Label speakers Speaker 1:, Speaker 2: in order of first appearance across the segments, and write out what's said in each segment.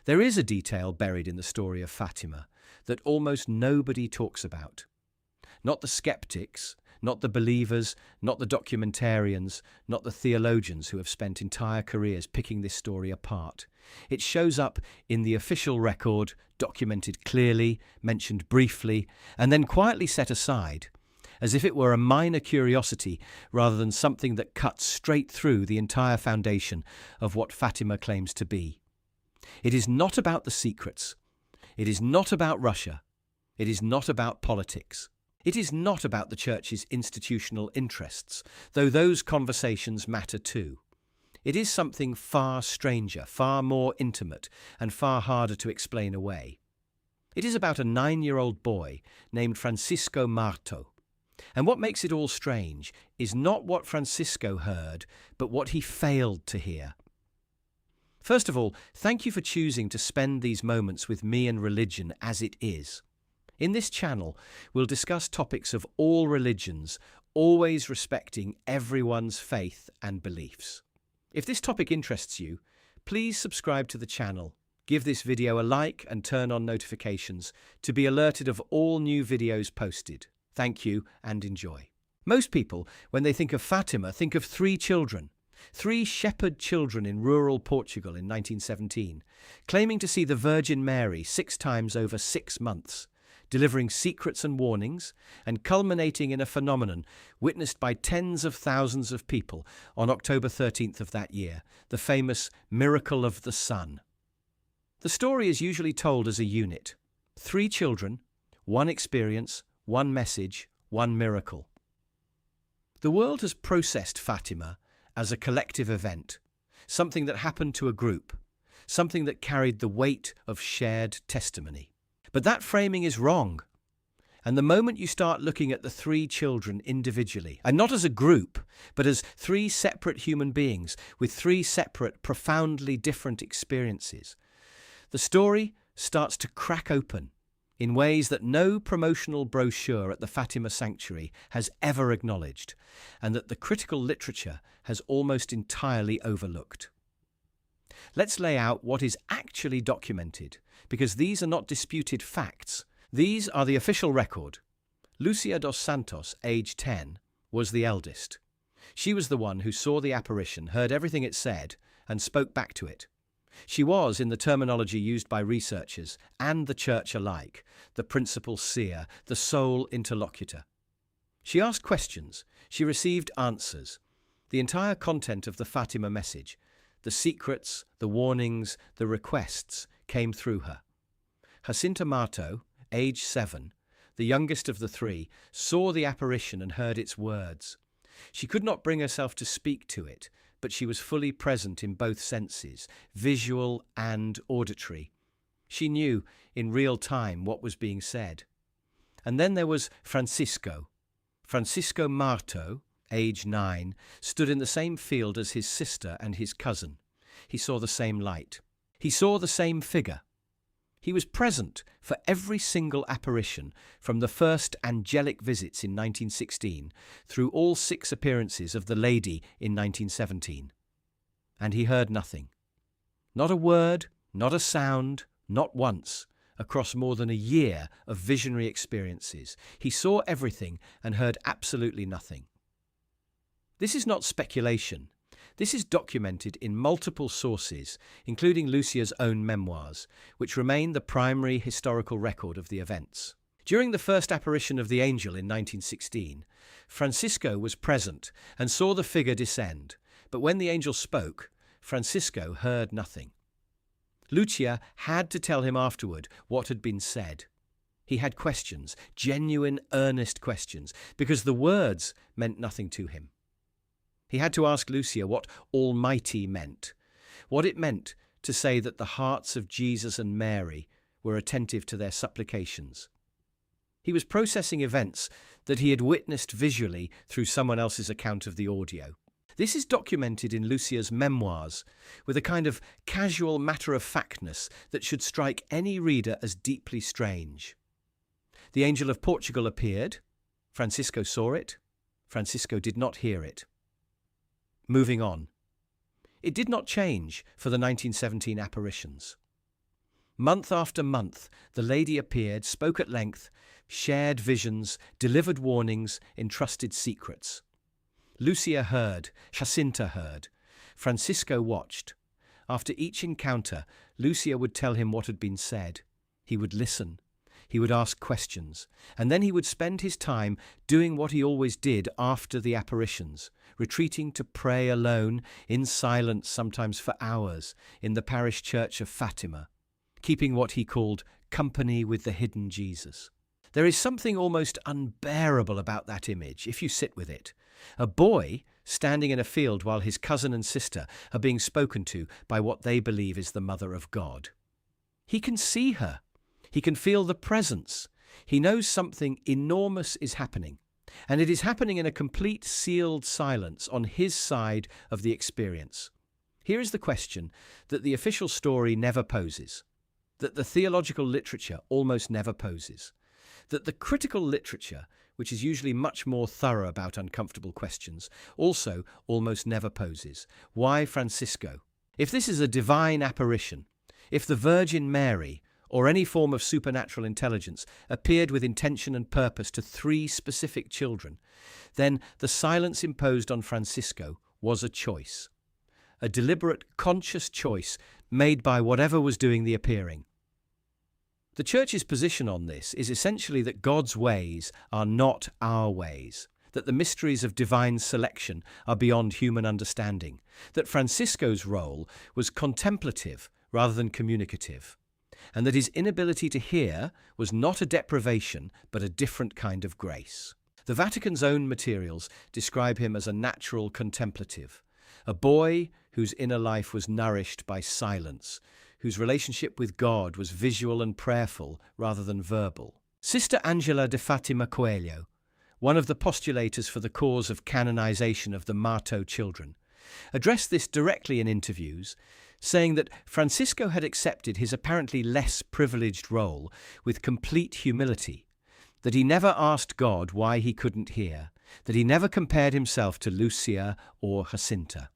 Speaker 1: There is a detail buried in the story of Fatima that almost nobody talks about. Not the skeptics, not the believers, not the documentarians, not the theologians who have spent entire careers picking this story apart. It shows up in the official record, documented clearly, mentioned briefly, and then quietly set aside, as if it were a minor curiosity rather than something that cuts straight through the entire foundation of what Fatima claims to be. It is not about the secrets. It is not about Russia. It is not about politics. It is not about the Church's institutional interests, though those conversations matter too. It is something far stranger, far more intimate, and far harder to explain away. It is about a 9-year-old boy named Francisco Marto. And what makes it all strange is not what Francisco heard, but what he failed to hear. First of all, thank you for choosing to spend these moments with me and religion as it is. In this channel, we'll discuss topics of all religions, always respecting everyone's faith and beliefs. If this topic interests you, please subscribe to the channel, give this video a like and turn on notifications to be alerted of all new videos posted. Thank you and enjoy. Most people, when they think of Fatima, think of 3 children. 3 shepherd children in rural Portugal in 1917, claiming to see the Virgin Mary 6 times over 6 months, delivering secrets and warnings, and culminating in a phenomenon witnessed by tens of thousands of people on October 13th of that year, the famous Miracle of the Sun. The story is usually told as a unit. 3 children, 1 experience, 1 message, 1 miracle. The world has processed Fatima as a collective event, something that happened to a group, something that carried the weight of shared testimony. But that framing is wrong. And the moment you start looking at the 3 children individually, and not as a group, but as 3 separate human beings with 3 separate, profoundly different experiences, the story starts to crack open in ways that no promotional brochure at the Fatima Sanctuary has ever acknowledged, and that the critical literature has almost entirely overlooked. Let's lay out what is actually documented, because these are not disputed facts. These are the official record. Lúcia dos Santos, age 10, was the eldest. She was the one who saw the apparition, heard everything it said, and spoke back to it. She was, in the terminology used by researchers and the Church alike, the principal seer, the sole interlocutor. She asked questions. She received answers. The entire content of the Fatima message, the secrets, the warnings, the requests, came through her. Jacinta Marto, age 7, the youngest of the 3, saw the apparition and heard its words. She could not bring herself to speak to it, but she was fully present in both senses, visual and auditory. She knew in real time what was being said. And then there was Francisco. Francisco Marto, age 9, stood in the same field as his sister and his cousin. He saw the same light. He saw the same figure. He was present for every single apparition from the first angelic visits in 1916 through all 6 appearances of the Lady in 1917. And he heard nothing. Not a word, not a sound, not once, across more than a year of visionary experiences. He saw everything and heard absolutely nothing. This is not speculation. This is documented in multiple sources, including Lúcia's own memoirs, which remain the primary historical record of the events. During the first apparition of the angel in 1916, Francisco was present and saw the figure descend, but when the angel spoke, Francisco heard nothing. Lúcia had to tell him afterward what had been said. He had questions, genuine, earnest questions, because the words meant nothing to him. He had to ask Lúcia what Almighty meant, what it meant to say that the hearts of Jesus and Mary were attentive to their supplications. He was processing events that he had witnessed visually through someone else's account of the audio. This is documented in Lúcia's memoirs with a kind of casual matter-of-factness that should strike any reader as deeply strange. The angel of Portugal appeared. Francisco saw it. Francisco did not hear it. Moving on. It did not change for the 1917 apparitions. Month after month, the lady appeared, spoke at length, shared visions, delivered warnings, entrusted secrets. Lucia heard, Jacinta heard. Francisco watched. After each encounter, Lucia would tell him what had been said. He would listen. He would ask questions. And then he would spend his time doing what he always did after the apparitions, retreating to pray alone, in silence, sometimes for hours, in the parish church of Fatima, keeping what he called company with the hidden Jesus. There is something almost unbearable about that image, if you sit with it. A boy standing in a field while his cousin and sister are being spoken to by what they believe is the Mother of God. He can see her. He can feel the presence. He knows something enormous is happening, and it is happening in a complete sealed silence on his side of the experience. Here is the question that the official story never poses, that the theological literature almost never poses, that the critical literature, which is usually much more thorough about uncomfortable questions, also almost never poses. Why Francisco? If this is a divine apparition, if the Virgin Mary, or any form of supernatural intelligence, appeared with intention and purpose to 3 specific children, then the silence imposed on Francisco was a choice, a deliberate, conscious choice made by whatever was doing the appearing. The Church's position on this is essentially that God's ways are not our ways, that the mysteries of divine selection are beyond human understanding, that Francisco's role was contemplative rather than communicative, and that his inability to hear was not a deprivation but a different kind of grace. The Vatican's own materials describe him as a natural contemplative, a boy whose inner life was nourished by silence, whose relationship with God was visual and prayerful rather than verbal. Sister Angela de Fatima Coelho, one of the postulators for the cause of canonization of the Marto children, addressed this directly in interviews, saying that Francisco had accepted his apparently less privileged role with complete humility, that he never asked God why he couldn't hear, that he never compared himself to Lucia or Jacinta.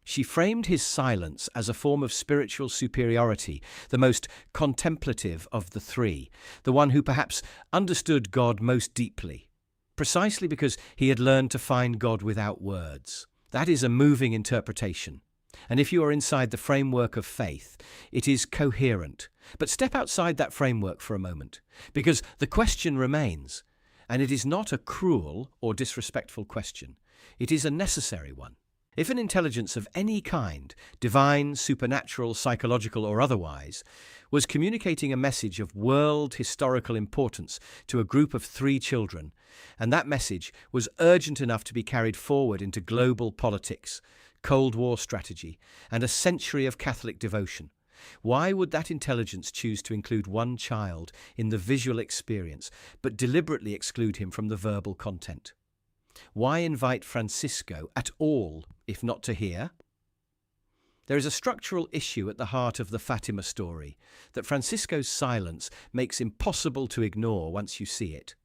Speaker 1: She framed his silence as a form of spiritual superiority, the most contemplative of the 3, the one who perhaps understood God most deeply, precisely because he had learned to find God without words. That is a moving interpretation. And if you are inside the framework of faith, it is coherent. But step outside that framework for a moment, because the question remains, and it is not a cruel or disrespectful question. It is a necessary one. If an intelligence of any kind, divine, supernatural, psychological, or otherwise, was communicating a message of world historical importance to a group of 3 children, and that message was urgent enough to be carried forward into global politics, Cold War strategy, and a century of Catholic devotion, why would that intelligence choose to include one child in the visual experience, but deliberately exclude him from the verbal content? Why invite Francisco at all, if not to hear? There is a structural issue at the heart of the Fatima story that Francisco's silence makes impossible to ignore once you see it.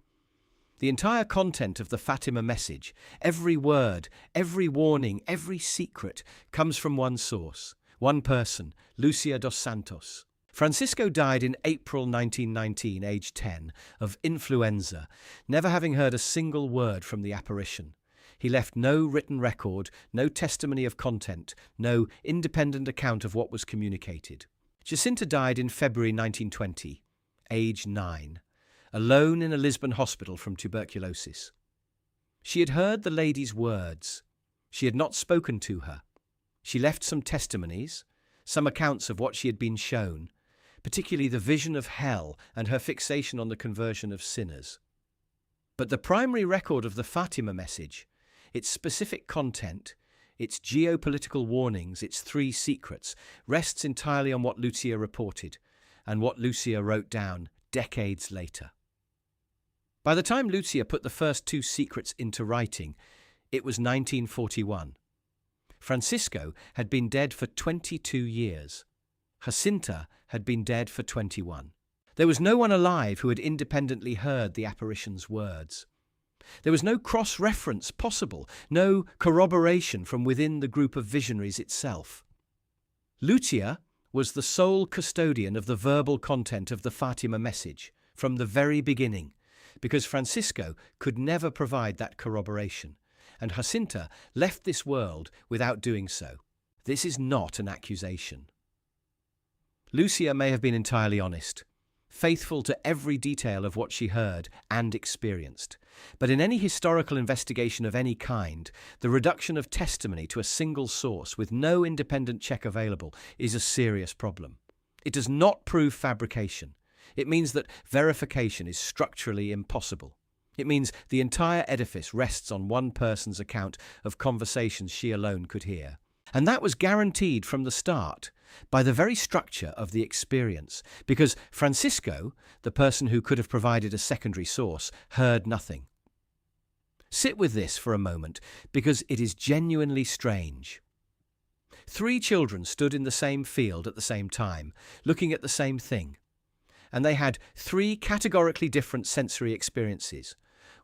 Speaker 1: The entire content of the Fatima message, every word, every warning, every secret, comes from one source, one person, Lucia dos Santos. Francisco died in April 1919, aged 10, of influenza, never having heard a single word from the apparition. He left no written record, no testimony of content, no independent account of what was communicated. Jacinta died in February 1920, aged 9, alone in a Lisbon hospital from tuberculosis. She had heard the lady's words. She had not spoken to her. She left some testimonies, some accounts of what she had been shown, particularly the vision of hell and her fixation on the conversion of sinners. But the primary record of the Fatima message, its specific content, its geopolitical warnings, its 3 secrets, rests entirely on what Lucia reported and what Lucia wrote down decades later. By the time Lucia put the first 2 secrets into writing, it was 1941. Francisco had been dead for 22 years. Jacinta had been dead for 21. There was no one alive who had independently heard the apparition's words. There was no cross-reference possible, no corroboration from within the group of visionaries itself. Lucia was the sole custodian of the verbal content of the Fatima message from the very beginning, because Francisco could never provide that corroboration, and Jacinta left this world without doing so. This is not an accusation. Lucia may have been entirely honest, faithful to every detail of what she heard and experienced. But in any historical investigation of any kind, the reduction of testimony to a single source with no independent check available is a serious problem. It does not prove fabrication. It means that verification is structurally impossible. It means the entire edifice rests on one person's account of conversations she alone could hear. And that was guaranteed from the start by the very structure of the experience, because Francisco, the person who could have provided a secondary source, heard nothing. Sit with this for a moment, because it is genuinely strange. 3 children stood in the same field at the same time, looking at the same thing, and they had 3 categorically different sensory experiences.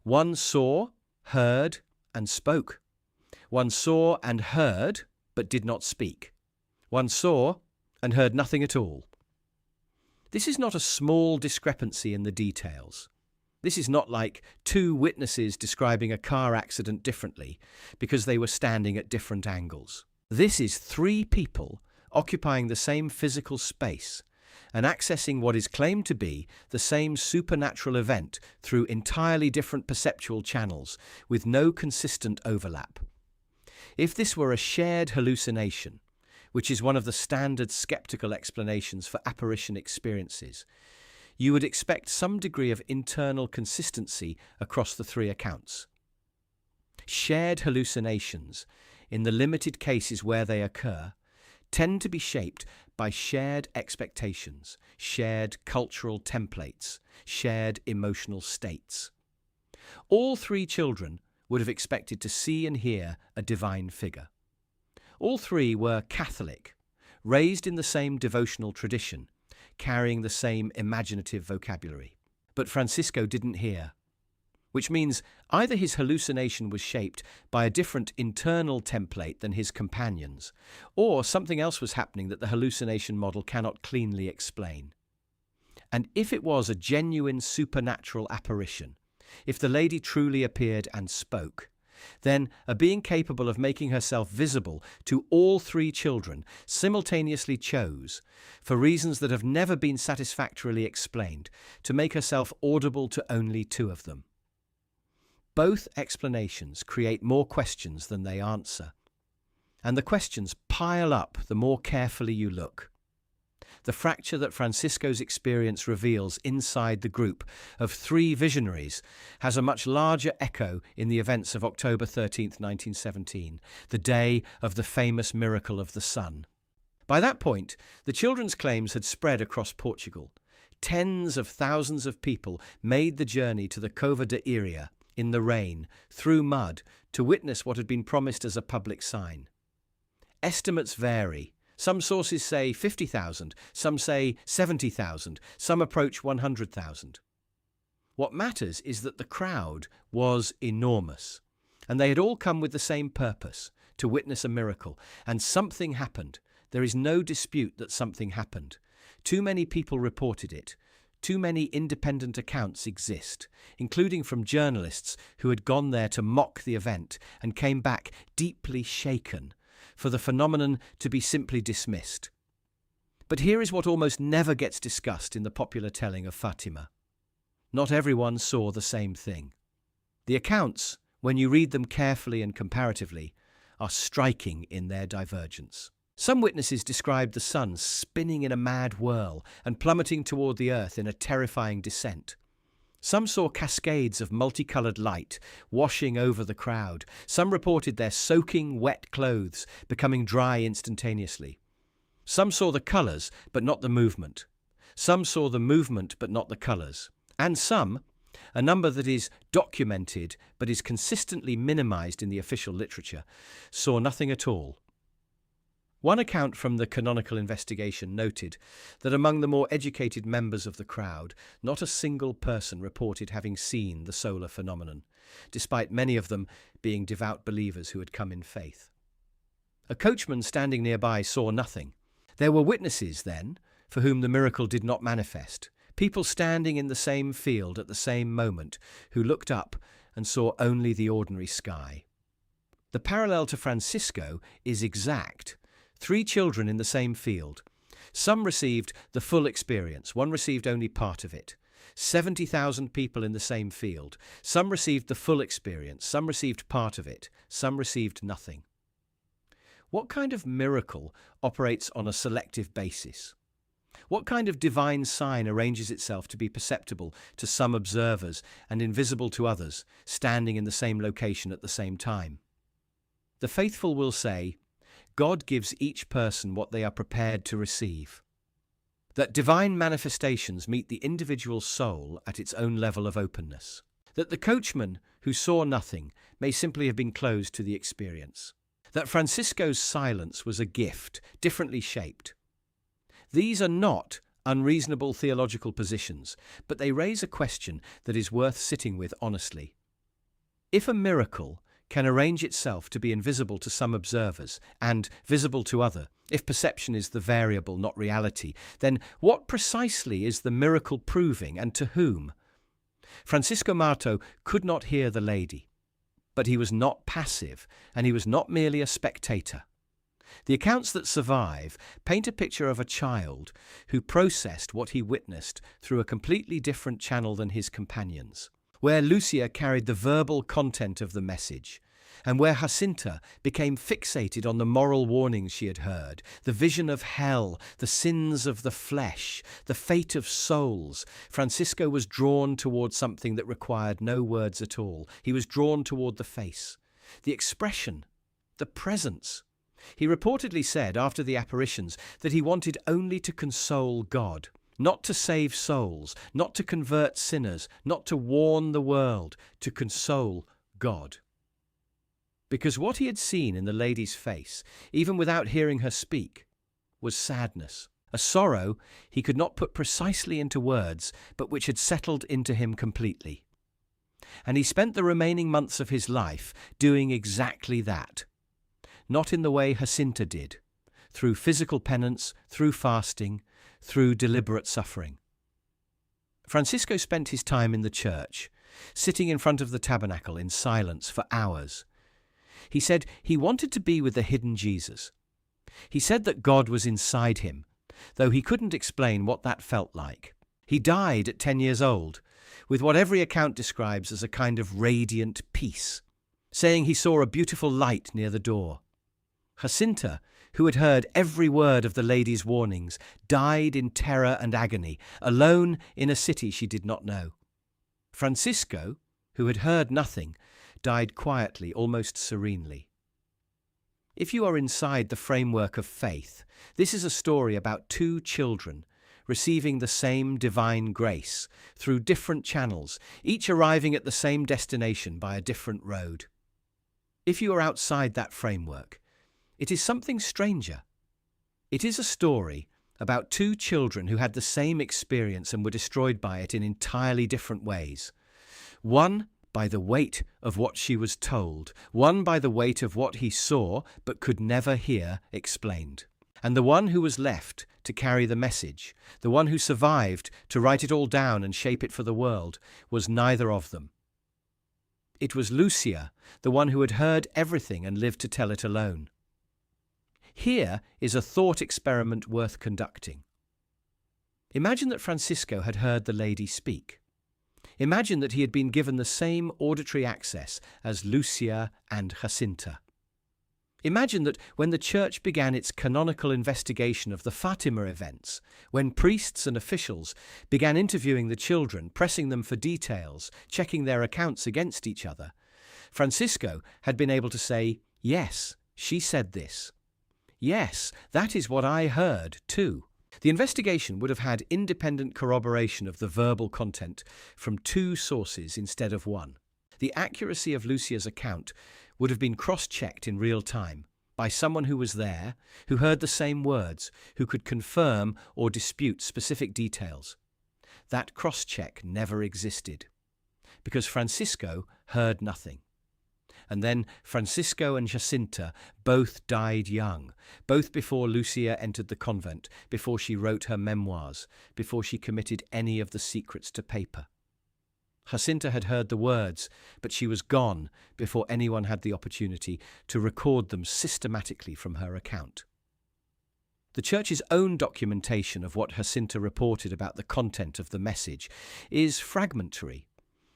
Speaker 1: One saw, heard, and spoke. One saw and heard, but did not speak. One saw and heard nothing at all. This is not a small discrepancy in the details. This is not like 2 witnesses describing a car accident differently because they were standing at different angles. This is 3 people occupying the same physical space and accessing what is claimed to be the same supernatural event through entirely different perceptual channels with no consistent overlap. If this were a shared hallucination, which is one of the standard skeptical explanations for apparition experiences, you would expect some degree of internal consistency across the 3 accounts. Shared hallucinations, in the limited cases where they occur, tend to be shaped by shared expectations, shared cultural templates, shared emotional states. All 3 children would have expected to see and hear a divine figure. All 3 were Catholic, raised in the same devotional tradition, carrying the same imaginative vocabulary. But Francisco didn't hear, which means either his hallucination was shaped by a different internal template than his companions, or something else was happening that the hallucination model cannot cleanly explain. And if it was a genuine supernatural apparition, if the lady truly appeared and spoke, then a being capable of making herself visible to all 3 children simultaneously chose, for reasons that have never been satisfactorily explained, to make herself audible to only 2 of them. Both explanations create more questions than they answer, and the questions pile up the more carefully you look. The fracture that Francisco's experience reveals inside the group of 3 visionaries has a much larger echo in the events of October 13th, 1917, the day of the famous miracle of the sun. By that point, the children's claims had spread across Portugal. Tens of thousands of people made the journey to the Cova da Iria, in the rain, through mud, to witness what had been promised as a public sign. Estimates vary. Some sources say 50,000, some say 70,000, some approach 100,000. What matters is that the crowd was enormous, and they had all come with the same purpose, to witness a miracle, and something happened. There is no dispute that something happened. Too many people reported it. Too many independent accounts exist, including from journalists who had gone there to mock the event and came back deeply shaken, for the phenomenon to be simply dismissed. But here is what almost never gets discussed in the popular telling of Fatima. Not everyone saw the same thing. The accounts, when you read them carefully and comparatively, are striking in their divergence. Some witnesses described the sun spinning in a mad whirl and plummeting toward the earth in a terrifying descent. Some saw cascades of multicolored light washing over the crowd. Some reported their soaking wet clothes becoming dry instantaneously. Some saw the colors, but not the movement. Some saw the movement, but not the colors. And some, a number that is documented but is consistently minimized in the official literature, saw nothing at all. One account from the canonical investigation noted that among the more educated members of the crowd, not a single person reported having seen the solar phenomenon, despite many of them being devout believers who had come in faith. A coachman standing nearby saw nothing. There were witnesses, then, for whom the miracle did not manifest, people standing in the same field at the same moment who looked up and saw only the ordinary sky. The parallel to Francisco is exact. 3 children in the same field. Some received the full experience, one received only part of it. 70,000 people in the same field. Some received the full experience, some received part of it, some received nothing. What kind of miracle operates on a selective basis? What kind of divine sign arranges itself to be perceptible to some observers and invisible to others, standing in the same location at the same time? The faithful will say, God gives each person what they are prepared to receive. That divine manifestations meet the individual soul at its own level of openness. That the coachman who saw nothing may simply have been closed to the experience. That Francisco's silence was a gift, differently shaped. These are not unreasonable theological positions, but they raise a question that is worth sitting with honestly. If a miracle can arrange itself to be invisible to some observers and visible to others, if perception is the variable, not reality, then what precisely is the miracle proving, and to whom? Francisco Marto could not hear the lady, but he was not passive, and he was not merely a spectator. The accounts that survive paint a picture of a child who processed what he witnessed through a completely different channel than his companions, where Lúcia carried the verbal content of the message, and where Jacinta became fixated on the moral warnings she had heard, the vision of hell, the sins of the flesh, the fate of souls. Francisco was drawn toward something that required no words at all. He was drawn toward the face, the expression, the presence. He reportedly said after the apparitions that he wanted only to console God, not to save souls, not to convert sinners, not to warn the world, to console God. Because what he had seen in the lady's face, even without hearing her speak, was sadness, a sorrow he could not put precisely into words, but which had settled into him completely. And he spent the remaining months of his life doing exactly that. Not in the way Jacinta did, through physical penance, through fasting, through deliberate suffering. Francisco spent his time in the church, sitting in front of the tabernacle in silence for hours. He said he wanted to be with the hidden Jesus. He said that God was inside him, though he couldn't explain what that felt like. He died at 10 years old, with what every account describes as a kind of radiant peace, saying he saw a beautiful light near the door. Jacinta, who had heard every word of the lady's warnings, died in terror and agony, alone in a city she did not know. Francisco, who had heard nothing, died quietly, almost serenely. If you are inside the framework of faith, this is a story about 2 children receiving the same divine grace through different channels, each arriving at the same destination by a different road. If you are outside that framework, it is something stranger. It is a story about 2 children who had the same experience and were destroyed by it in entirely different ways. One by the weight of what she was told, one by the weight of what he saw but could never hear explained. And the one who was left to carry the message, the one who survived to write it all down and shape it for the world, was neither of them. It was Lúcia, the one who had heard everything and lived to tell it alone. Here is a thought experiment worth conducting. Imagine that Francisco had heard the lady speak. Imagine that he had been given the same auditory access as Lúcia and Jacinta. Imagine that when the Church began its canonical investigation of the Fatima events, when priests and officials began interviewing the children, pressing them for details, checking their accounts against each other, Francisco had been able to say, "Yes, she said this. Yes, that is what I heard too." The investigation would have had independent corroboration of the verbal content from 2 sources instead of 1. The accuracy of Lúcia's account would have been cross-checked in real time by someone who was there, who heard the same words, who could confirm or dispute specific details. That cross-check never existed, because Francisco heard nothing. And then Francisco and Jacinta both died young, both before Lucia entered the convent, before she wrote her memoirs, before she committed any of the secrets to paper. Jacinta had heard the words, but she was gone before anyone had the opportunity to record them systematically from her account. The Church's own documentation of what Jacinta reported about the content of the message is fragmentary,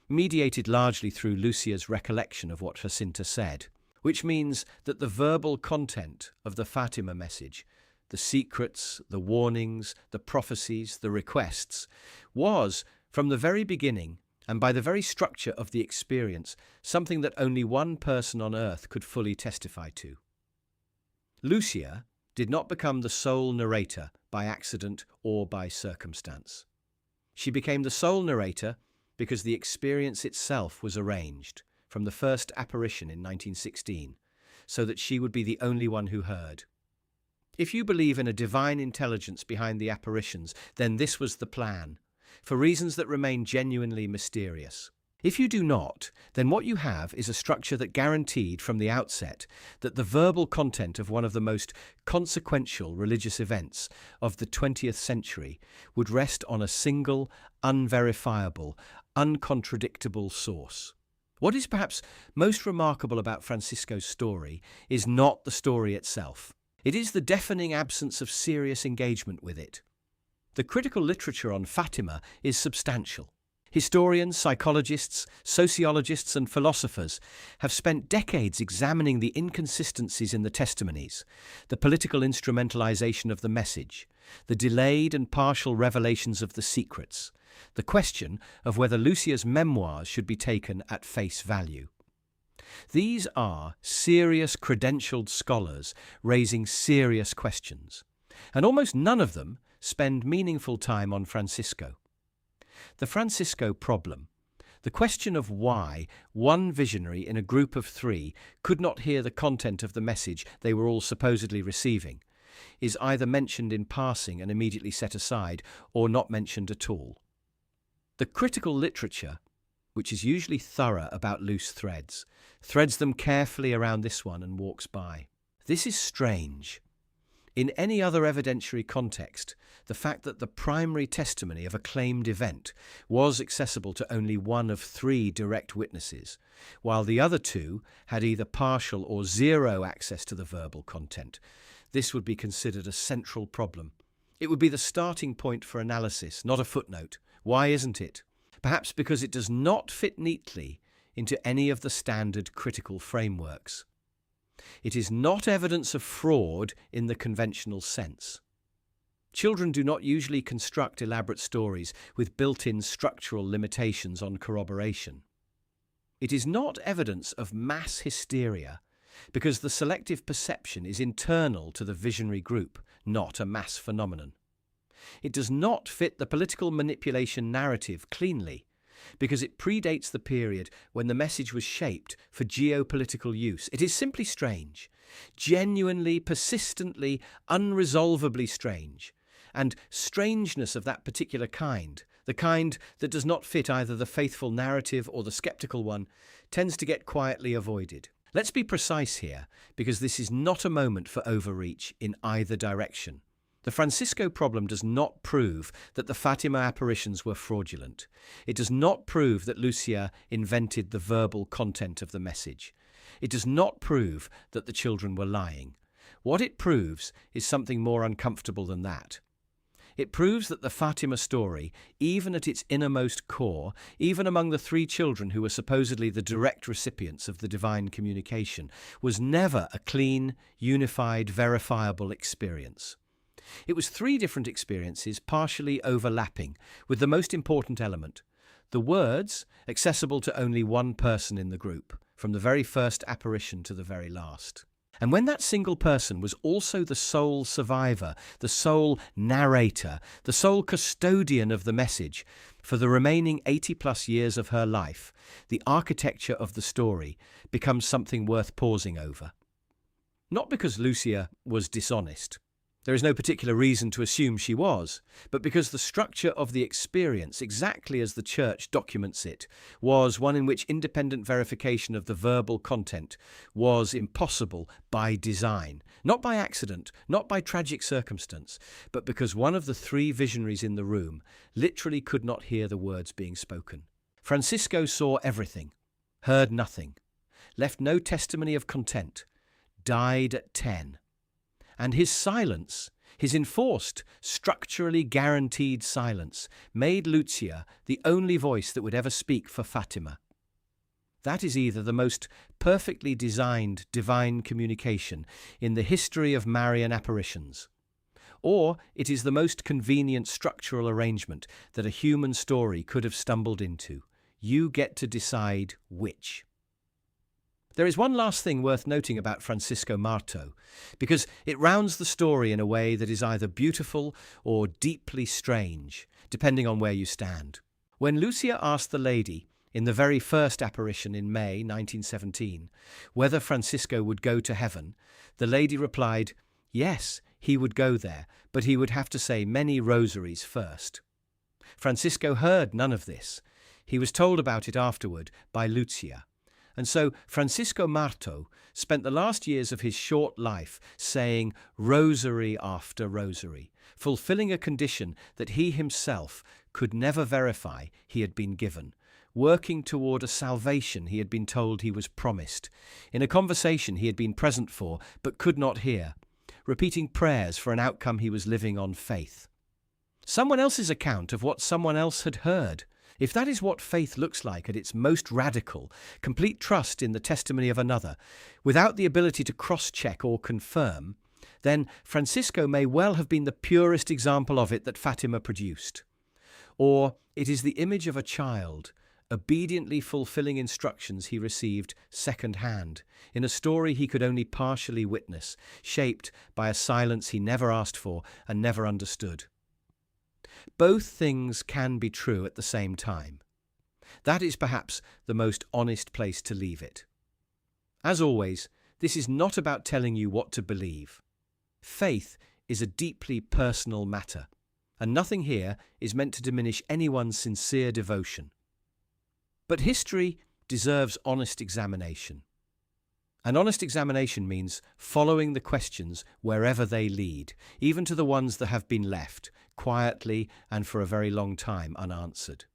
Speaker 1: mediated largely through Lucia's recollection of what Jacinta said, which means that the verbal content of the Fatima message, the secrets, the warnings, the prophecies, the requests, was, from the very beginning, and by the very structure of the experience, something that only one person on earth could fully testify to. Lucia did not become the sole narrator by accident or by circumstance. She became the sole narrator because the experience itself was arranged, from the first apparition in 1916, so that she would be the only one who heard. If you believe in a divine intelligence behind the apparitions, then this was the plan, for reasons that remain genuinely mysterious. If you do not, then what you have is a structure that guaranteed from the outset that the verbal content of one of the most consequential religious events of the 20th century would rest on a single, unverifiable, uncontradictable source. What is perhaps most remarkable about Francisco's story is not the story itself. It is the deafening absence of serious engagement with it. The critical literature on Fatima is substantial. Historians, psychologists, sociologists and philosophers have spent decades examining the inconsistencies in the testimonies, the political instrumentalization of the message, the delayed and partial revelations of the secrets, the question of whether Lucia's memoirs should be taken at face value. These are serious credentialed scholars raising serious questions, and almost none of them spend meaningful time on Francisco. The Francisco problem, the question of why one visionary in a group of three could not hear the content of the message they were all supposedly receiving, is either mentioned in passing and immediately set aside, or not mentioned at all. The critical literature, which is usually thorough about loose threads, threads them carefully around this one and walks by. This is strange. In any other evidentiary context, the fact that the primary testimony of a claimed event was accessible to only one of three direct witnesses, while the other two had either partial or zero access to the verbal content, this would be considered a central problem. It would be the starting point for analysis, not a footnote. Why isn't it? Perhaps because it does not fit neatly into any of the standard critical frameworks. It is not evidence of fraud in the conventional sense. Children do not usually construct elaborate stories with built-in structural limitations on corroboration. It is not evidence of mass hysteria because the selective perception is internal to the visionary group, not a mass phenomenon. It does not fit the political manipulation narrative cleanly because it predates the period when the message was shaped for geopolitical use. It is simply strange, genuinely, persistently, unresolvably strange. And strangeness of that particular kind, the kind that does not fit either the faithful narrative or the skeptical one, tends to get quietly avoided. Let's be precise here, because this is not a moment for overreach in either direction. The Francisco problem does not prove that the Fatima apparitions were fraudulent. It does not prove that Lucia invented the verbal content of the message. It does not prove that the children were lying. What it proves is something more uncomfortable than that. It proves that the Fatima story, even at its innermost core, even among the three children who were supposedly the direct recipients of the divine communication, was never a clean, unified, verifiable experience. It was three different experiences partially overlapping, with the most important element, the words accessible to only one person in the group, from the very first apparition to the very last. And when that single person was also the sole survivor, the sole narrator, the sole custodian of the message, for the remaining 80-plus years of her life, the architecture of the story becomes something worth pausing over. Not because Lucia was dishonest. There is no particular reason to assume she was, but because the structure of the experience, exactly as the Church documents it, was one in which independent verification of the verbal content was impossible by design, not by accident, not by tragic circumstance, but because one of the three visionaries in the room literally could not hear the words being spoken. Francisco saw everything, heard nothing, left no testimony of content, died at 10. And his silence, his enforced, structurally guaranteed silence, made Lúcia the only voice that would ever speak for Fatima. That is either the most perfectly designed divine communication in the history of Marian apparitions, or it is the most convenient structural arrangement that a human story could have stumbled into. You get to decide which. There is one last thing worth noting about Francisco Marto, because it rounds the story in a way that is either beautiful or deeply strange, depending on where you stand. When Lúcia asked the lady, in the very first apparition in May 1917, whether Francisco would go to heaven, the lady replied, yes, he would go there, but he would have to say many rosaries first. Francisco heard none of this. He was told about it afterward by Lúcia. And so Francisco Marto spent the last years of his short life saying rosary after rosary, fulfilling a condition that he himself could never verify he had been given, working toward a salvation he had been told he was promised, in a conversation he had been present for but could not hear, repeating prayers for an outcome he was living on faith. Someone else's account of what someone else had heard. If that is what faith looks like at its most radical, complete trust in the testimony of another, without the ability to cross-check or confirm, then Francisco may well have been the purest example of it that Fatima produced. Or it is the image of a child, obediently fulfilling instructions he received second-hand, in a story he could only partially witness, shaped by a silence he never asked for and never understood. Both things can be true at the same time. That is perhaps the most honest place to leave it. As always, this is not about telling you what to believe. Faith is a deeply personal matter, and nothing here is meant to diminish anyone's sincere devotion. But history deserves honest examination. An honest examination means following the questions wherever they lead, even to the ones that have been left, quietly and for a very long time, unanswered.